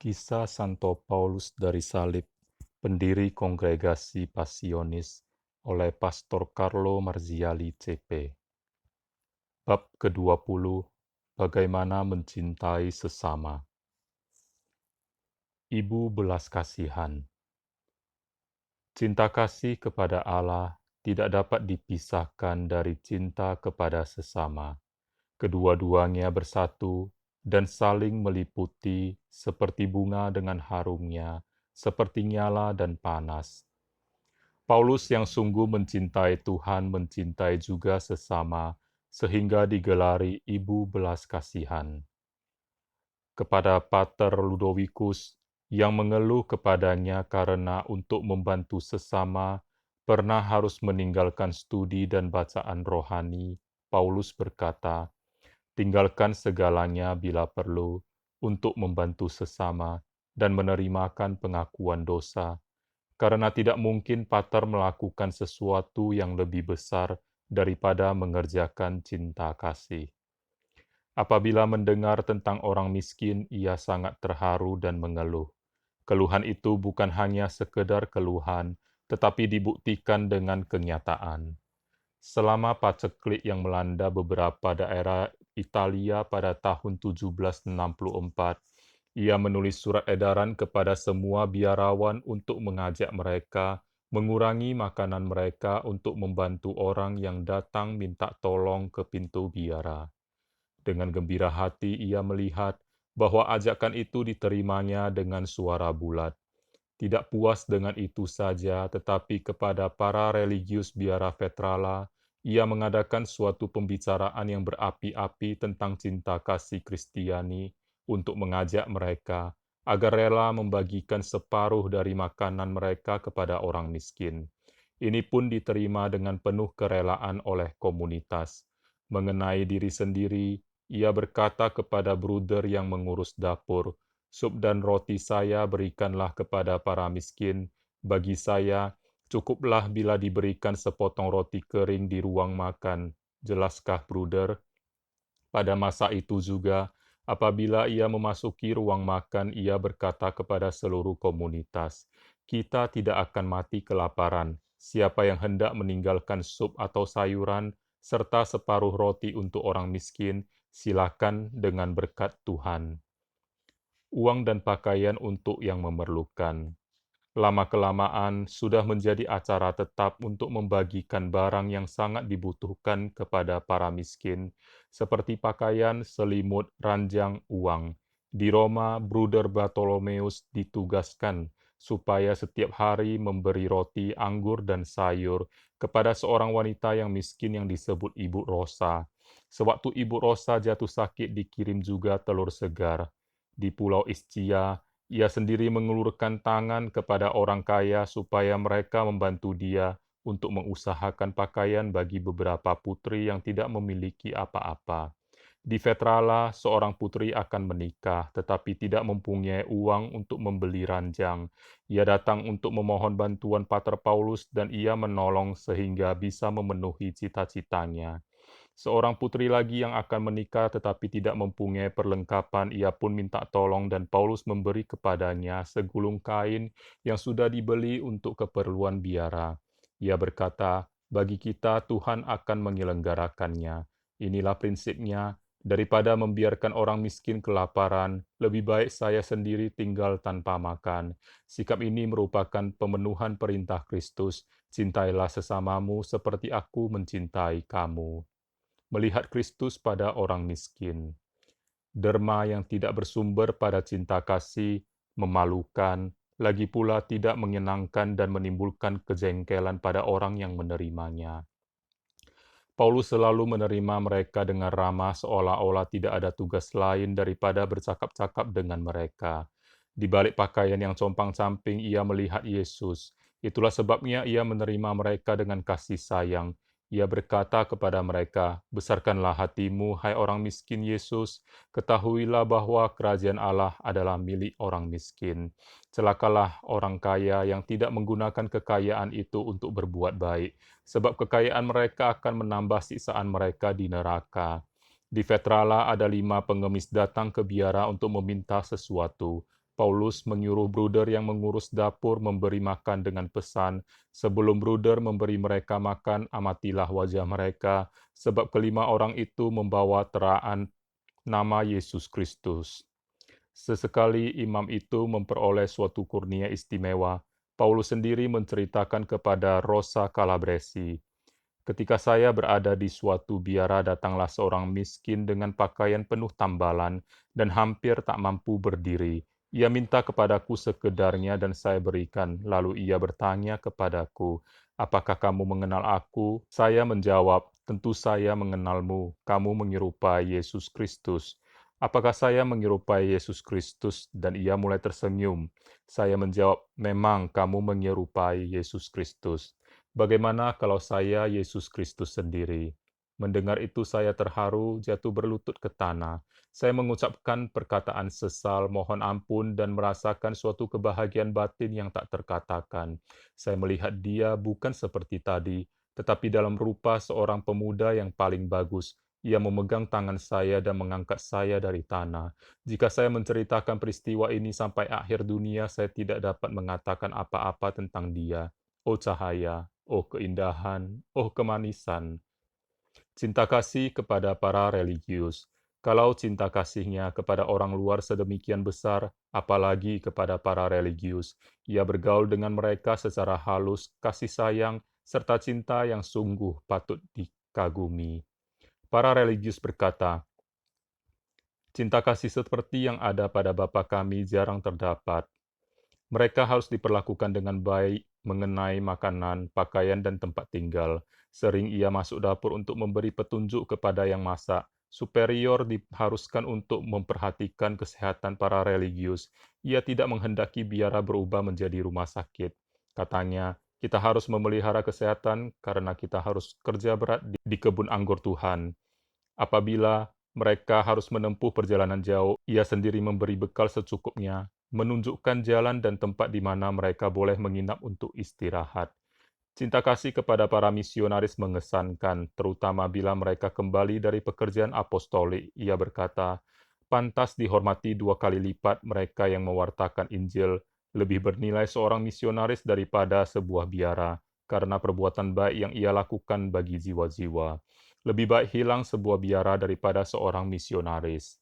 Kisah Santo Paulus dari Salib, pendiri Kongregasi Pasionis, oleh Pastor Carlo Marziali CP. Bab ke-20, Bagaimana Mencintai Sesama. Ibu belas kasihan. Cinta kasih kepada Allah tidak dapat dipisahkan dari cinta kepada sesama. Kedua-duanya bersatu dan saling meliputi seperti bunga dengan harumnya, seperti nyala dan panas. Paulus yang sungguh mencintai Tuhan mencintai juga sesama, sehingga digelari ibu belas kasihan. Kepada Pater Ludovicus yang mengeluh kepadanya karena untuk membantu sesama pernah harus meninggalkan studi dan bacaan rohani, Paulus berkata, tinggalkan segalanya bila perlu untuk membantu sesama dan menerimakan pengakuan dosa, karena tidak mungkin Pater melakukan sesuatu yang lebih besar daripada mengerjakan cinta kasih. Apabila mendengar tentang orang miskin, ia sangat terharu dan mengeluh. Keluhan itu bukan hanya sekedar keluhan, tetapi dibuktikan dengan kenyataan. Selama paceklik yang melanda beberapa daerah Italia pada tahun 1764, ia menulis surat edaran kepada semua biarawan untuk mengajak mereka mengurangi makanan mereka untuk membantu orang yang datang minta tolong ke pintu biara. Dengan gembira hati ia melihat bahwa ajakan itu diterimanya dengan suara bulat. Tidak puas dengan itu saja, tetapi kepada para religius biara Vetrala, ia mengadakan suatu pembicaraan yang berapi-api tentang cinta kasih Kristiani untuk mengajak mereka agar rela membagikan separuh dari makanan mereka kepada orang miskin. Ini pun diterima dengan penuh kerelaan oleh komunitas. Mengenai diri sendiri, ia berkata kepada bruder yang mengurus dapur, "Sup dan roti saya berikanlah kepada para miskin. Bagi saya, cukuplah bila diberikan sepotong roti kering di ruang makan. Jelaskah, bruder?" Pada masa itu juga, apabila ia memasuki ruang makan, ia berkata kepada seluruh komunitas, "Kita tidak akan mati kelaparan. Siapa yang hendak meninggalkan sup atau sayuran, serta separuh roti untuk orang miskin, silakan dengan berkat Tuhan." Uang dan pakaian untuk yang memerlukan. Lama-kelamaan sudah menjadi acara tetap untuk membagikan barang yang sangat dibutuhkan kepada para miskin, seperti pakaian, selimut, ranjang, uang. Di Roma, Bruder Bartolomeus ditugaskan supaya setiap hari memberi roti, anggur, dan sayur kepada seorang wanita yang miskin yang disebut Ibu Rosa. Sewaktu Ibu Rosa jatuh sakit, dikirim juga telur segar. Di Pulau Ischia, ia sendiri mengulurkan tangan kepada orang kaya supaya mereka membantu dia untuk mengusahakan pakaian bagi beberapa putri yang tidak memiliki apa-apa. Di Vetrala, seorang putri akan menikah, tetapi tidak mempunyai uang untuk membeli ranjang. Ia datang untuk memohon bantuan Pater Paulus dan ia menolong sehingga bisa memenuhi cita-citanya. Seorang putri lagi yang akan menikah tetapi tidak mempunyai perlengkapan, ia pun minta tolong dan Paulus memberi kepadanya segulung kain yang sudah dibeli untuk keperluan biara. Ia berkata, "Bagi kita Tuhan akan menyelenggarakannya. Inilah prinsipnya, daripada membiarkan orang miskin kelaparan, lebih baik saya sendiri tinggal tanpa makan." Sikap ini merupakan pemenuhan perintah Kristus, "Cintailah sesamamu seperti aku mencintai kamu." Melihat Kristus pada orang miskin. Derma yang tidak bersumber pada cinta kasih, memalukan, lagi pula tidak menyenangkan dan menimbulkan kejengkelan pada orang yang menerimanya. Paulus selalu menerima mereka dengan ramah seolah-olah tidak ada tugas lain daripada bercakap-cakap dengan mereka. Di balik pakaian yang compang-camping ia melihat Yesus. Itulah sebabnya ia menerima mereka dengan kasih sayang. Ia berkata kepada mereka, "Besarkanlah hatimu, hai orang miskin Yesus. Ketahuilah bahwa kerajaan Allah adalah milik orang miskin. Celakalah orang kaya yang tidak menggunakan kekayaan itu untuk berbuat baik, sebab kekayaan mereka akan menambah siksaan mereka di neraka." Di Vetrala ada 5 pengemis datang ke biara untuk meminta sesuatu. Paulus menyuruh bruder yang mengurus dapur memberi makan dengan pesan, sebelum bruder memberi mereka makan, amatilah wajah mereka, sebab kelima orang itu membawa teraan nama Yesus Kristus. Sesekali imam itu memperoleh suatu kurnia istimewa. Paulus sendiri menceritakan kepada Rosa Calabresi, ketika saya berada di suatu biara, datanglah seorang miskin dengan pakaian penuh tambalan dan hampir tak mampu berdiri. Ia minta kepadaku sekedarnya dan saya berikan. Lalu ia bertanya kepadaku, apakah kamu mengenal aku? Saya menjawab, tentu saya mengenalmu. Kamu menyerupai Yesus Kristus. Apakah saya menyerupai Yesus Kristus? Dan ia mulai tersenyum. Saya menjawab, memang kamu menyerupai Yesus Kristus. Bagaimana kalau saya Yesus Kristus sendiri? Mendengar itu saya terharu, jatuh berlutut ke tanah. Saya mengucapkan perkataan sesal, mohon ampun, dan merasakan suatu kebahagiaan batin yang tak terkatakan. Saya melihat dia bukan seperti tadi, tetapi dalam rupa seorang pemuda yang paling bagus. Ia memegang tangan saya dan mengangkat saya dari tanah. Jika saya menceritakan peristiwa ini sampai akhir dunia, saya tidak dapat mengatakan apa-apa tentang dia. Oh cahaya, oh keindahan, oh kemanisan. Cinta kasih kepada para religius. Kalau cinta kasihnya kepada orang luar sedemikian besar, apalagi kepada para religius, ia bergaul dengan mereka secara halus, kasih sayang, serta cinta yang sungguh patut dikagumi. Para religius berkata, cinta kasih seperti yang ada pada Bapa kami jarang terdapat. Mereka harus diperlakukan dengan baik mengenai makanan, pakaian, dan tempat tinggal. Sering ia masuk dapur untuk memberi petunjuk kepada yang masak. Superior diharuskan untuk memperhatikan kesehatan para religius. Ia tidak menghendaki biara berubah menjadi rumah sakit. Katanya, kita harus memelihara kesehatan karena kita harus kerja berat di kebun anggur Tuhan. Apabila mereka harus menempuh perjalanan jauh, ia sendiri memberi bekal secukupnya, menunjukkan jalan dan tempat di mana mereka boleh menginap untuk istirahat. Cinta kasih kepada para misionaris mengesankan, terutama bila mereka kembali dari pekerjaan apostolik. Ia berkata, pantas dihormati 2 kali lipat mereka yang mewartakan Injil, lebih bernilai seorang misionaris daripada sebuah biara, karena perbuatan baik yang ia lakukan bagi jiwa-jiwa. Lebih baik hilang sebuah biara daripada seorang misionaris.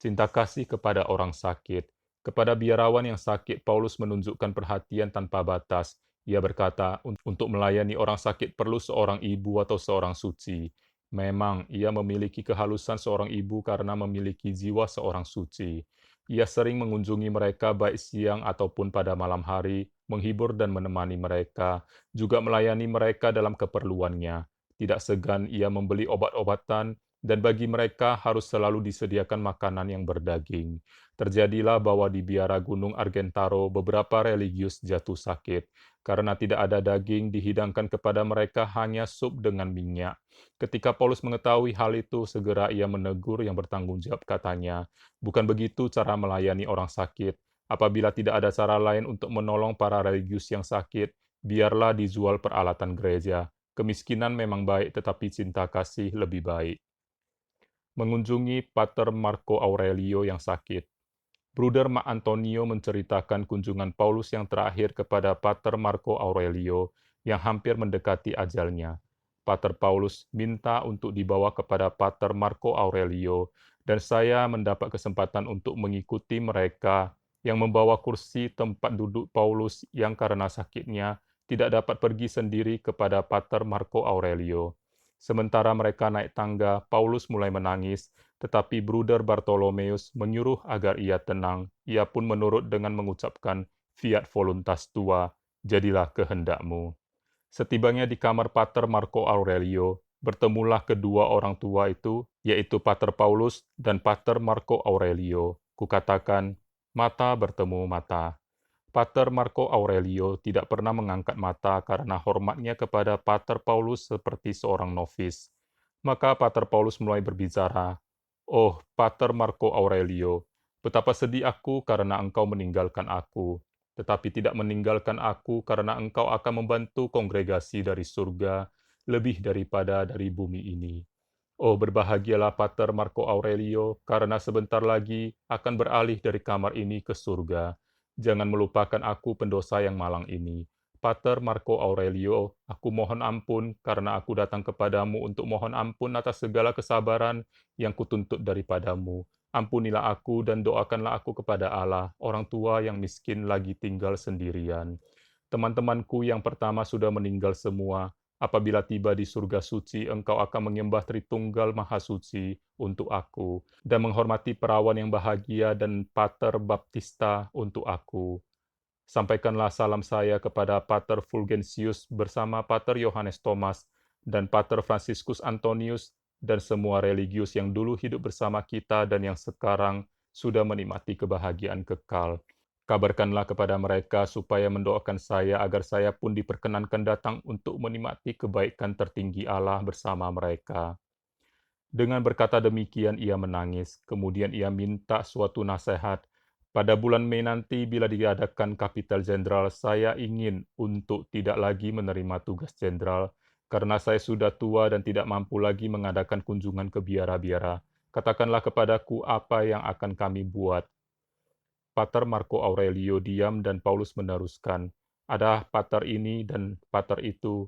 Cinta kasih kepada orang sakit. Kepada biarawan yang sakit, Paulus menunjukkan perhatian tanpa batas. Ia berkata, untuk melayani orang sakit perlu seorang ibu atau seorang suci. Memang, ia memiliki kehalusan seorang ibu karena memiliki jiwa seorang suci. Ia sering mengunjungi mereka baik siang ataupun pada malam hari, menghibur dan menemani mereka, juga melayani mereka dalam keperluannya. Tidak segan ia membeli obat-obatan, dan bagi mereka harus selalu disediakan makanan yang berdaging. Terjadilah bahwa di biara Gunung Argentaro beberapa religius jatuh sakit. Karena tidak ada daging, dihidangkan kepada mereka hanya sup dengan minyak. Ketika Paulus mengetahui hal itu, segera ia menegur yang bertanggung jawab, katanya, bukan begitu cara melayani orang sakit. Apabila tidak ada cara lain untuk menolong para religius yang sakit, biarlah dijual peralatan gereja. Kemiskinan memang baik, tetapi cinta kasih lebih baik. Mengunjungi Pater Marco Aurelio yang sakit. Bruder Mark Antonio menceritakan kunjungan Paulus yang terakhir kepada Pater Marco Aurelio yang hampir mendekati ajalnya. Pater Paulus minta untuk dibawa kepada Pater Marco Aurelio, dan saya mendapat kesempatan untuk mengikuti mereka yang membawa kursi tempat duduk Paulus yang karena sakitnya tidak dapat pergi sendiri kepada Pater Marco Aurelio. Sementara mereka naik tangga, Paulus mulai menangis, tetapi Bruder Bartolomeus menyuruh agar ia tenang. Ia pun menurut dengan mengucapkan, Fiat voluntas tua, jadilah kehendakmu. Setibanya di kamar Pater Marco Aurelio, bertemulah kedua orang tua itu, yaitu Pater Paulus dan Pater Marco Aurelio. Kukatakan, mata bertemu mata. Pater Marco Aurelio tidak pernah mengangkat mata karena hormatnya kepada Pater Paulus seperti seorang novis. Maka Pater Paulus mulai berbicara, "Oh, Pater Marco Aurelio, betapa sedih aku karena engkau meninggalkan aku, tetapi tidak meninggalkan aku karena engkau akan membantu kongregasi dari surga lebih daripada dari bumi ini. Oh, berbahagialah Pater Marco Aurelio, karena sebentar lagi akan beralih dari kamar ini ke surga. Jangan melupakan aku pendosa yang malang ini. Pater Marco Aurelio, aku mohon ampun karena aku datang kepadamu untuk mohon ampun atas segala kesabaran yang kutuntut daripadamu. Ampunilah aku dan doakanlah aku kepada Allah, orang tua yang miskin lagi tinggal sendirian. Teman-temanku yang pertama sudah meninggal semua. Apabila tiba di surga suci, engkau akan menyembah Tritunggal Maha Suci untuk aku, dan menghormati perawan yang bahagia dan Pater Baptista untuk aku. Sampaikanlah salam saya kepada Pater Fulgensius bersama Pater Yohanes Thomas dan Pater Franciscus Antonius dan semua religius yang dulu hidup bersama kita dan yang sekarang sudah menikmati kebahagiaan kekal. Kabarkanlah kepada mereka supaya mendoakan saya agar saya pun diperkenankan datang untuk menikmati kebaikan tertinggi Allah bersama mereka. Dengan berkata demikian ia menangis, kemudian ia minta suatu nasihat. Pada bulan Mei nanti bila diadakan Kapital Jenderal, saya ingin untuk tidak lagi menerima tugas jenderal, karena saya sudah tua dan tidak mampu lagi mengadakan kunjungan ke biara-biara. Katakanlah kepadaku apa yang akan kami buat. Pater Marco Aurelio diam dan Paulus meneruskan, ada pater ini dan pater itu.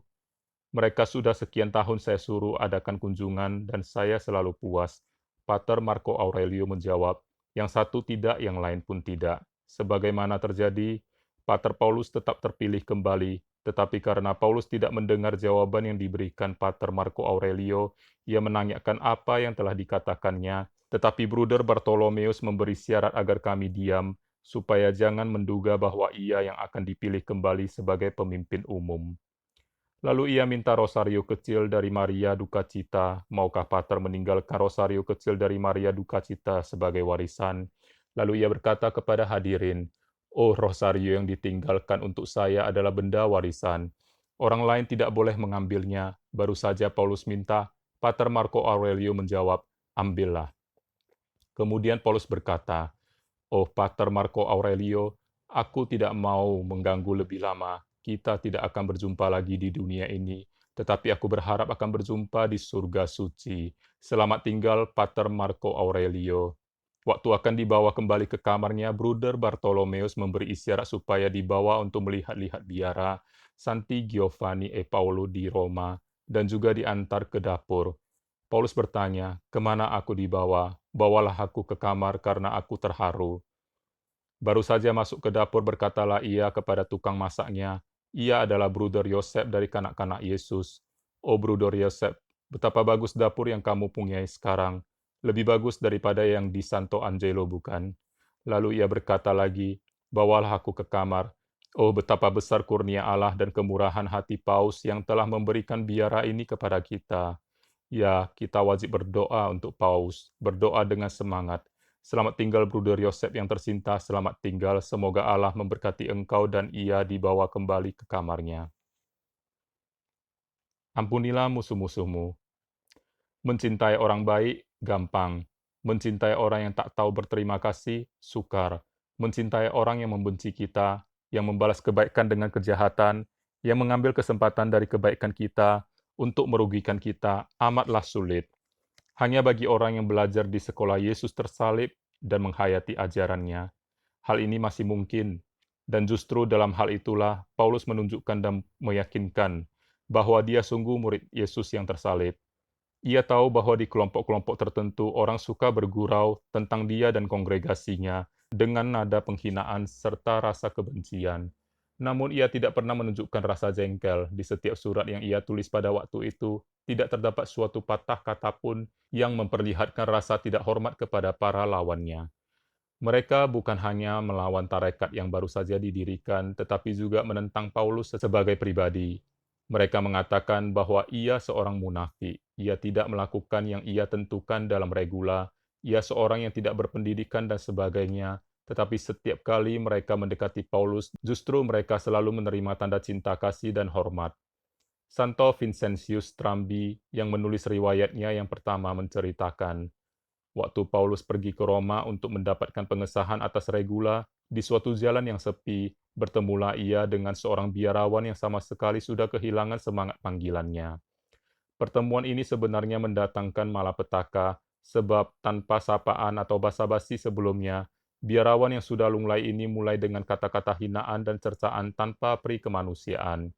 Mereka sudah sekian tahun saya suruh adakan kunjungan dan saya selalu puas. Pater Marco Aurelio menjawab, yang satu tidak, yang lain pun tidak. Sebagaimana terjadi, Pater Paulus tetap terpilih kembali, tetapi karena Paulus tidak mendengar jawaban yang diberikan Pater Marco Aurelio, ia menanyakan apa yang telah dikatakannya, tetapi Bruder Bartolomeus memberi syarat agar kami diam, supaya jangan menduga bahwa ia yang akan dipilih kembali sebagai pemimpin umum. Lalu ia minta rosario kecil dari Maria Dukacita. Maukah Pater meninggalkan rosario kecil dari Maria Dukacita sebagai warisan? Lalu ia berkata kepada hadirin, "Oh, rosario yang ditinggalkan untuk saya adalah benda warisan. Orang lain tidak boleh mengambilnya." Baru saja Paulus minta, Pater Marco Aurelio menjawab, "Ambillah." Kemudian Paulus berkata, "Oh, Pater Marco Aurelio, aku tidak mau mengganggu lebih lama. Kita tidak akan berjumpa lagi di dunia ini, tetapi aku berharap akan berjumpa di surga suci. Selamat tinggal, Pater Marco Aurelio." Waktu akan dibawa kembali ke kamarnya, Bruder Bartolomeus memberi isyarat supaya dibawa untuk melihat-lihat biara Santi Giovanni e Paolo di Roma, dan juga diantar ke dapur. Paulus bertanya, "Kemana aku dibawa? Bawalah aku ke kamar karena aku terharu." Baru saja masuk ke dapur berkatalah ia kepada tukang masaknya, ia adalah Bruder Yosef dari kanak-kanak Yesus. Oh Bruder Yosef, betapa bagus dapur yang kamu punyai sekarang. Lebih bagus daripada yang di Santo Angelo, bukan? Lalu ia berkata lagi, bawalah aku ke kamar. Oh betapa besar kurnia Allah dan kemurahan hati Paus yang telah memberikan biara ini kepada kita. Ya, kita wajib berdoa untuk Paus, berdoa dengan semangat. Selamat tinggal Bruder Yosef yang tercinta, selamat tinggal. Semoga Allah memberkati engkau dan ia dibawa kembali ke kamarnya. Ampunilah musuh-musuhmu. Mencintai orang baik, gampang. Mencintai orang yang tak tahu berterima kasih, sukar. Mencintai orang yang membenci kita, yang membalas kebaikan dengan kejahatan, yang mengambil kesempatan dari kebaikan kita untuk merugikan kita, amatlah sulit. Hanya bagi orang yang belajar di sekolah Yesus tersalib dan menghayati ajarannya. Hal ini masih mungkin, dan justru dalam hal itulah Paulus menunjukkan dan meyakinkan bahwa dia sungguh murid Yesus yang tersalib. Ia tahu bahwa di kelompok-kelompok tertentu orang suka bergurau tentang dia dan kongregasinya dengan nada penghinaan serta rasa kebencian. Namun ia tidak pernah menunjukkan rasa jengkel. Di setiap surat yang ia tulis pada waktu itu, tidak terdapat suatu patah kata pun yang memperlihatkan rasa tidak hormat kepada para lawannya. Mereka bukan hanya melawan tarekat yang baru saja didirikan, tetapi juga menentang Paulus sebagai pribadi. Mereka mengatakan bahwa ia seorang munafik, ia tidak melakukan yang ia tentukan dalam regula, ia seorang yang tidak berpendidikan dan sebagainya, tetapi setiap kali mereka mendekati Paulus, justru mereka selalu menerima tanda cinta kasih dan hormat. Santo Vincentius Strambi yang menulis riwayatnya yang pertama menceritakan, waktu Paulus pergi ke Roma untuk mendapatkan pengesahan atas regula, di suatu jalan yang sepi, bertemulah ia dengan seorang biarawan yang sama sekali sudah kehilangan semangat panggilannya. Pertemuan ini sebenarnya mendatangkan malapetaka, sebab tanpa sapaan atau basa-basi sebelumnya, biarawan yang sudah lunglai ini mulai dengan kata-kata hinaan dan cercaan tanpa peri kemanusiaan.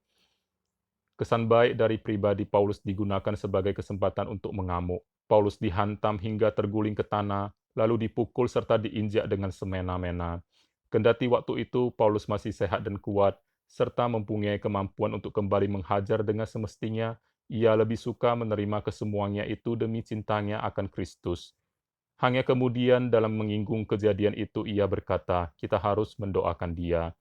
Kesan baik dari pribadi Paulus digunakan sebagai kesempatan untuk mengamuk. Paulus dihantam hingga terguling ke tanah, lalu dipukul serta diinjak dengan semena-mena. Kendati waktu itu Paulus masih sehat dan kuat, serta mempunyai kemampuan untuk kembali menghajar dengan semestinya, ia lebih suka menerima kesemuanya itu demi cintanya akan Kristus. Hanya kemudian dalam menyinggung kejadian itu ia berkata, kita harus mendoakan dia.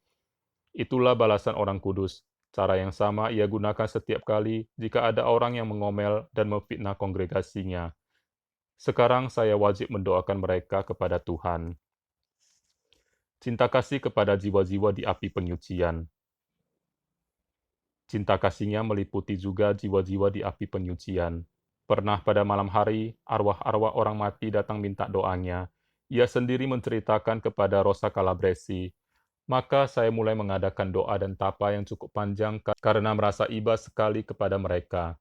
Itulah balasan orang kudus. Cara yang sama ia gunakan setiap kali jika ada orang yang mengomel dan memfitnah kongregasinya. Sekarang saya wajib mendoakan mereka kepada Tuhan. Cinta kasih kepada jiwa-jiwa di api penyucian. Cinta kasihnya meliputi juga jiwa-jiwa di api penyucian. Pernah pada malam hari, arwah-arwah orang mati datang minta doanya. Ia sendiri menceritakan kepada Rosa Calabresi. Maka saya mulai mengadakan doa dan tapa yang cukup panjang karena merasa iba sekali kepada mereka.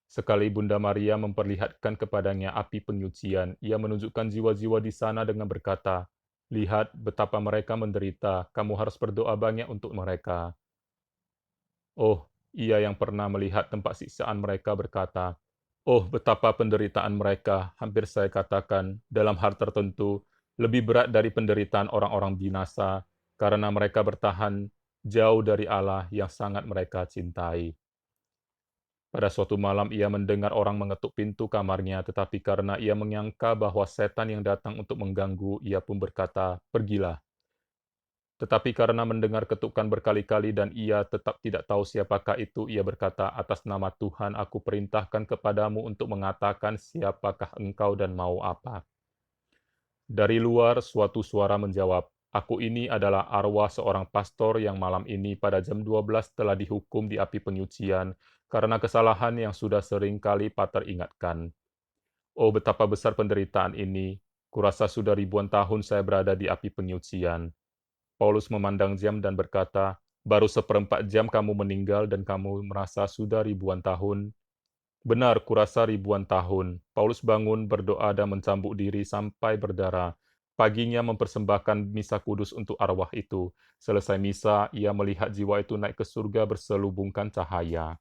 Sekali Bunda Maria memperlihatkan kepadanya api penyucian, ia menunjukkan jiwa-jiwa di sana dengan berkata, "Lihat betapa mereka menderita, kamu harus berdoa banyak untuk mereka." Oh, ia yang pernah melihat tempat siksaan mereka berkata, "Oh, betapa penderitaan mereka, hampir saya katakan, dalam hal tertentu, lebih berat dari penderitaan orang-orang binasa, karena mereka bertahan jauh dari Allah yang sangat mereka cintai." Pada suatu malam ia mendengar orang mengetuk pintu kamarnya, tetapi karena ia menyangka bahwa setan yang datang untuk mengganggu, ia pun berkata, "Pergilah." Tetapi karena mendengar ketukan berkali-kali dan ia tetap tidak tahu siapakah itu, ia berkata, "Atas nama Tuhan aku perintahkan kepadamu untuk mengatakan siapakah engkau dan mau apa." Dari luar suatu suara menjawab, "Aku ini adalah arwah seorang pastor yang malam ini pada jam 12 telah dihukum di api penyucian karena kesalahan yang sudah sering kali Pater ingatkan. Oh, betapa besar penderitaan ini. Kurasa sudah ribuan tahun saya berada di api penyucian." Paulus memandang jam dan berkata, "Baru seperempat jam kamu meninggal dan kamu merasa sudah ribuan tahun." Benar, kurasa ribuan tahun. Paulus bangun, berdoa dan mencambuk diri sampai berdarah. Paginya mempersembahkan misa kudus untuk arwah itu. Selesai misa, ia melihat jiwa itu naik ke surga berselubungkan cahaya.